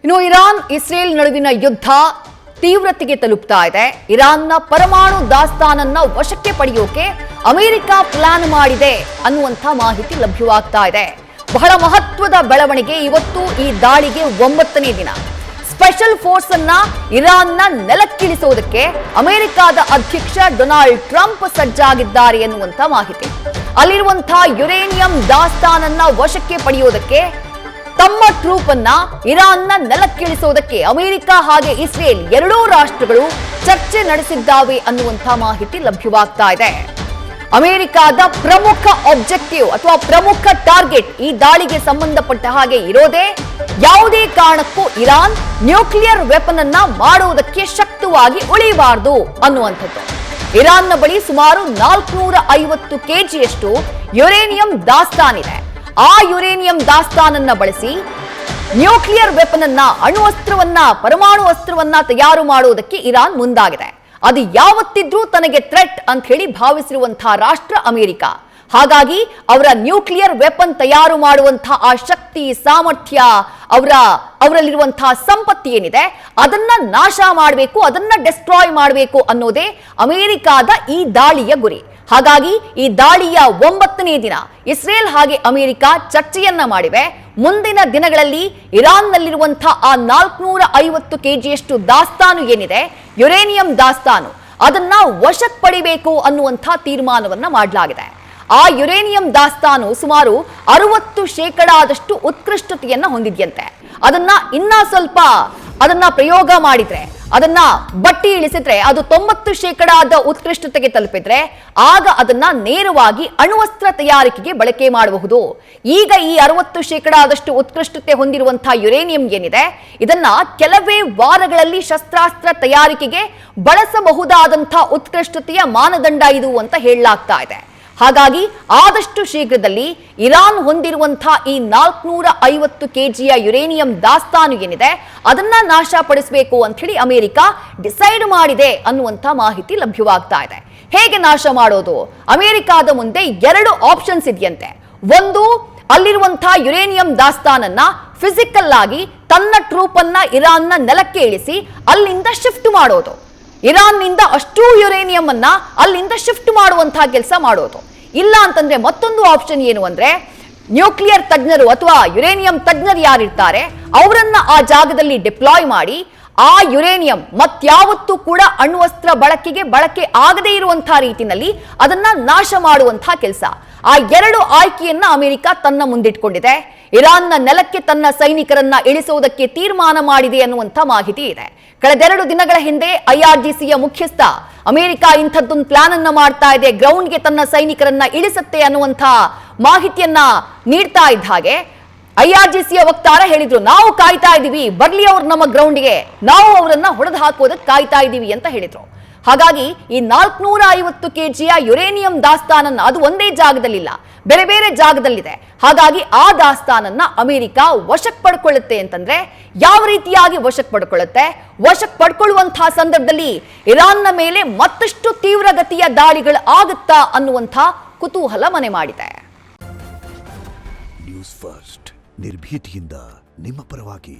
ಇನ್ನು Iran Israel ನಡುವಿನ ಯುದ್ಧ ತೀವ್ರತೆಗೆ ತಲುಪ್ತಾ ಇದೆ. ಇರಾನ್ನ ಪರಮಾಣು ದಾಸ್ತಾನನ್ನ ವಶಕ್ಕೆ ಪಡೆಯೋಕೆ ಅಮೆರಿಕ ಪ್ಲಾನ್ ಮಾಡಿದೆ ಅನ್ನುವಂಥ ಮಾಹಿತಿ ಲಭ್ಯವಾಗ್ತಾ ಇದೆ. ಬಹಳ ಮಹತ್ವದ ಬೆಳವಣಿಗೆ. ಇವತ್ತು ಈ ದಾಳಿಗೆ 9ನೇ ದಿನ. ಸ್ಪೆಷಲ್ ಫೋರ್ಸ್ ಅನ್ನ ಇರಾನ್ನ ನೆಲಕ್ಕಿಳಿಸೋದಕ್ಕೆ ಅಮೆರಿಕದ ಅಧ್ಯಕ್ಷ ಡೊನಾಲ್ಡ್ ಟ್ರಂಪ್ ಸಜ್ಜಾಗಿದ್ದಾರೆ ಎನ್ನುವಂತ ಮಾಹಿತಿ. ಅಲ್ಲಿರುವಂತಹ ಯುರೇನಿಯಂ ದಾಸ್ತಾನನ್ನ ವಶಕ್ಕೆ ಪಡೆಯೋದಕ್ಕೆ ತಮ್ಮ ಟ್ರೂಪ್ ಅನ್ನ ಇರಾನ್ನ ನೆಲಕ್ಕಿಳಿಸೋದಕ್ಕೆ ಅಮೆರಿಕ ಹಾಗೆ ಇಸ್ರೇಲ್ ಎರಡೂ ರಾಷ್ಟ್ರಗಳು ಚರ್ಚೆ ನಡೆಸಿದ್ದಾವೆ ಅನ್ನುವಂಥ ಮಾಹಿತಿ ಲಭ್ಯವಾಗ್ತಾ ಇದೆ. ಅಮೆರಿಕದ ಪ್ರಮುಖ ಆಬ್ಜೆಕ್ಟಿವ್ ಅಥವಾ ಪ್ರಮುಖ ಟಾರ್ಗೆಟ್ ಈ ದಾಳಿಗೆ ಸಂಬಂಧಪಟ್ಟ ಹಾಗೆ ಇರೋದೇ ಯಾವುದೇ ಕಾರಣಕ್ಕೂ ಇರಾನ್ ನ್ಯೂಕ್ಲಿಯರ್ ವೆಪನ್ ಅನ್ನ ಮಾಡುವುದಕ್ಕೆ ಶಕ್ತವಾಗಿ ಉಳಿಯಬಾರದು ಅನ್ನುವಂಥದ್ದು. ಇರಾನ್ನ ಬಳಿ ಸುಮಾರು 450 ಕೆಜಿಯಷ್ಟು ಯುರೇನಿಯಂ ದಾಸ್ತಾನಿದೆ. ಆ ಯುರೇನಿಯಂ ದಾಸ್ತಾನನ್ನ ಬಳಸಿ ನ್ಯೂಕ್ಲಿಯರ್ ವೆಪನ್ ಅನ್ನ, ಅಣ್ವಸ್ತ್ರವನ್ನ, ಪರಮಾಣು ಅಸ್ತ್ರವನ್ನ ತಯಾರು ಮಾಡುವುದಕ್ಕೆ ಇರಾನ್ ಮುಂದಾಗಿದೆ. ಅದು ಯಾವತ್ತಿದ್ರೂ ತನಗೆ ಥ್ರೆಟ್ ಅಂತ ಹೇಳಿ ಭಾವಿಸಿರುವಂತಹ ರಾಷ್ಟ್ರ ಅಮೆರಿಕ. ಹಾಗಾಗಿ ಅವರ ನ್ಯೂಕ್ಲಿಯರ್ ವೆಪನ್ ತಯಾರು ಮಾಡುವಂತಹ ಆ ಶಕ್ತಿ, ಸಾಮರ್ಥ್ಯ, ಅವರಲ್ಲಿರುವಂತಹ ಸಂಪತ್ತಿ ಏನಿದೆ ಅದನ್ನ ನಾಶ ಮಾಡಬೇಕು, ಅದನ್ನ ಡೆಸ್ಟ್ರಾಯ್ ಮಾಡಬೇಕು ಅನ್ನೋದೇ ಅಮೆರಿಕದ ಈ ದಾಳಿಯ ಗುರಿ. ಹಾಗಾಗಿ ಈ ದಾಳಿಯ 9ನೇ ದಿನ ಇಸ್ರೇಲ್ ಹಾಗೆ ಅಮೆರಿಕ ಚರ್ಚೆಯನ್ನ ಮಾಡಿವೆ. ಮುಂದಿನ ದಿನಗಳಲ್ಲಿ ಇರಾನ್ನಲ್ಲಿರುವಂತಹ ಆ 450 ಕೆಜಿಯಷ್ಟು ದಾಸ್ತಾನು ಏನಿದೆ, ಯುರೇನಿಯಂ ದಾಸ್ತಾನು, ಅದನ್ನ ವಶಕ್ಕೆ ಪಡಿಬೇಕು ಅನ್ನುವಂಥ ತೀರ್ಮಾನವನ್ನ ಮಾಡಲಾಗಿದೆ. ಆ ಯುರೇನಿಯಂ ದಾಸ್ತಾನು ಸುಮಾರು 60% ಉತ್ಕೃಷ್ಟತೆಯನ್ನ ಹೊಂದಿದೆಯಂತೆ. ಅದನ್ನ ಇನ್ನ ಸ್ವಲ್ಪ ಪ್ರಯೋಗ ಮಾಡಿದ್ರೆ, ಅದನ್ನ ಬಟ್ಟಿ ಇಳಿಸಿದ್ರೆ, ಅದು 90% ಉತ್ಕೃಷ್ಟತೆಗೆ ತಲುಪಿದ್ರೆ ಆಗ ಅದನ್ನ ನೇರವಾಗಿ ಅಣ್ವಸ್ತ್ರ ತಯಾರಿಕೆಗೆ ಬಳಕೆ ಮಾಡಬಹುದು. ಈಗ ಈ 60% ಉತ್ಕೃಷ್ಟತೆ ಹೊಂದಿರುವಂತಹ ಯುರೇನಿಯಂ ಏನಿದೆ ಇದನ್ನ ಕೆಲವೇ ವಾರಗಳಲ್ಲಿ ಶಸ್ತ್ರಾಸ್ತ್ರ ತಯಾರಿಕೆಗೆ ಬಳಸಬಹುದಾದಂತಹ ಉತ್ಕೃಷ್ಟತೆಯ ಮಾನದಂಡ ಇದು ಅಂತ ಹೇಳಲಾಗ್ತಾ ಇದೆ. ಹಾಗಾಗಿ ಆದಷ್ಟು ಶೀಘ್ರದಲ್ಲಿ ಇರಾನ್ ಹೊಂದಿರುವಂತಹ ಈ 450 ಕೆಜಿಯ ಯುರೇನಿಯಂ ದಾಸ್ತಾನು ಏನಿದೆ ಅದನ್ನ ನಾಶಪಡಿಸಬೇಕು ಅಂತ ಹೇಳಿ ಅಮೆರಿಕ ಡಿಸೈಡ್ ಮಾಡಿದೆ ಅನ್ನುವಂಥ ಮಾಹಿತಿ ಲಭ್ಯವಾಗ್ತಾ ಇದೆ. ಹೇಗೆ ನಾಶ ಮಾಡೋದು? ಅಮೆರಿಕದ ಮುಂದೆ 2 ಆಪ್ಷನ್ಸ್ ಇದೆಯಂತೆ. ಒಂದು, ಅಲ್ಲಿರುವಂತಹ ಯುರೇನಿಯಂ ದಾಸ್ತಾನನ್ನ ಫಿಸಿಕಲ್ ಆಗಿ ತನ್ನ ಟ್ರೂಪ್ ಅನ್ನ ಇರಾನ್ನ ನೆಲಕ್ಕೆ ಇಳಿಸಿ ಅಲ್ಲಿಂದ ಶಿಫ್ಟ್ ಮಾಡೋದು. ಇರಾನ್ನಿಂದ ಅಷ್ಟೂ ಯುರೇನಿಯಂ ಅನ್ನ ಅಲ್ಲಿಂದ ಶಿಫ್ಟ್ ಮಾಡುವಂತಹ ಕೆಲಸ ಮಾಡೋದು. ಇಲ್ಲ ಅಂತಂದ್ರೆ ಮತ್ತೊಂದು ಆಪ್ಷನ್ ಏನು ಅಂದ್ರೆ, ನ್ಯೂಕ್ಲಿಯರ್ ತಜ್ಞರು ಅಥವಾ ಯುರೇನಿಯಂ ತಜ್ಞರು ಯಾರಿರ್ತಾರೆ ಅವರನ್ನ ಆ ಜಾಗದಲ್ಲಿ ಡಿಪ್ಲಾಯ್ ಮಾಡಿ ಆ ಯುರೇನಿಯಂ ಮತ್ಯಾವತ್ತೂ ಕೂಡ ಅಣ್ವಸ್ತ್ರ ಬಳಕೆ ಆಗದೇ ಇರುವಂತಹ ರೀತಿಯಲ್ಲಿ ಅದನ್ನ ನಾಶ ಮಾಡುವಂತಹ ಕೆಲಸ. ಆ 2 ಆಯ್ಕೆಯನ್ನ ಅಮೆರಿಕ ತನ್ನ ಮುಂದಿಟ್ಕೊಂಡಿದೆ. ಇರಾನ್ನ ನೆಲಕ್ಕೆ ತನ್ನ ಸೈನಿಕರನ್ನ ಇಳಿಸುವುದಕ್ಕೆ ತೀರ್ಮಾನ ಮಾಡಿದೆ ಅನ್ನುವಂಥ ಮಾಹಿತಿ ಇದೆ. ಕಳೆದ 2 ದಿನಗಳ ಹಿಂದೆ IRGCಯ ಮುಖ್ಯಸ್ಥ ಅಮೆರಿಕ ಇಂಥದ್ದೊಂದು ಪ್ಲಾನ್ ಅನ್ನ ಮಾಡ್ತಾ ಇದೆ, ಗ್ರೌಂಡ್ಗೆ ತನ್ನ ಸೈನಿಕರನ್ನ ಇಳಿಸುತ್ತೆ ಅನ್ನುವಂಥ ಮಾಹಿತಿಯನ್ನ ನೀಡ್ತಾ ಇದ್ದ ಹಾಗೆ IRGCಯ ವಕ್ತಾರ ಹೇಳಿದ್ರು, ನಾವು ಕಾಯ್ತಾ ಇದೀವಿ, ಬರ್ಲಿ ಅವ್ರು ನಮ್ಮ ಗ್ರೌಂಡ್ಗೆ, ನಾವು ಅವರನ್ನ ಹೊಡೆದು ಹಾಕೋದಕ್ಕೆ ಕಾಯ್ತಾ ಇದೀವಿ ಅಂತ ಹೇಳಿದ್ರು. ಹಾಗಾಗಿ ಈ 450 ಕೆಜಿಯ ಯುರೇನಿಯಂ ದಾಸ್ತಾನನ್ನ, ಅದು ಒಂದೇ ಜಾಗದಲ್ಲಿಲ್ಲ, ಬೇರೆ ಬೇರೆ ಜಾಗದಲ್ಲಿದೆ. ಹಾಗಾಗಿ ಆ ದಾಸ್ತಾನನ್ನ ಅಮೆರಿಕ ವಶಕ್ಕೆ ಪಡ್ಕೊಳ್ಳುತ್ತೆ ಅಂತಂದ್ರೆ ಯಾವ ರೀತಿಯಾಗಿ ವಶಕ್ಕೆ ಪಡ್ಕೊಳ್ಳುತ್ತೆ? ವಶಕ್ಕೆ ಪಡ್ಕೊಳ್ಳುವಂತಹ ಸಂದರ್ಭದಲ್ಲಿ ಇರಾನ್ನ ಮೇಲೆ ಮತ್ತಷ್ಟು ತೀವ್ರಗತಿಯ ದಾಳಿಗಳು ಆಗುತ್ತಾ ಅನ್ನುವಂಥ ಕುತೂಹಲ ಮನೆ ಮಾಡಿದೆ. ನ್ಯೂಸ್ ಫಸ್ಟ್, ನಿರ್ಭೀತಿಯಿಂದ ನಿಮ್ಮ ಪರವಾಗಿ.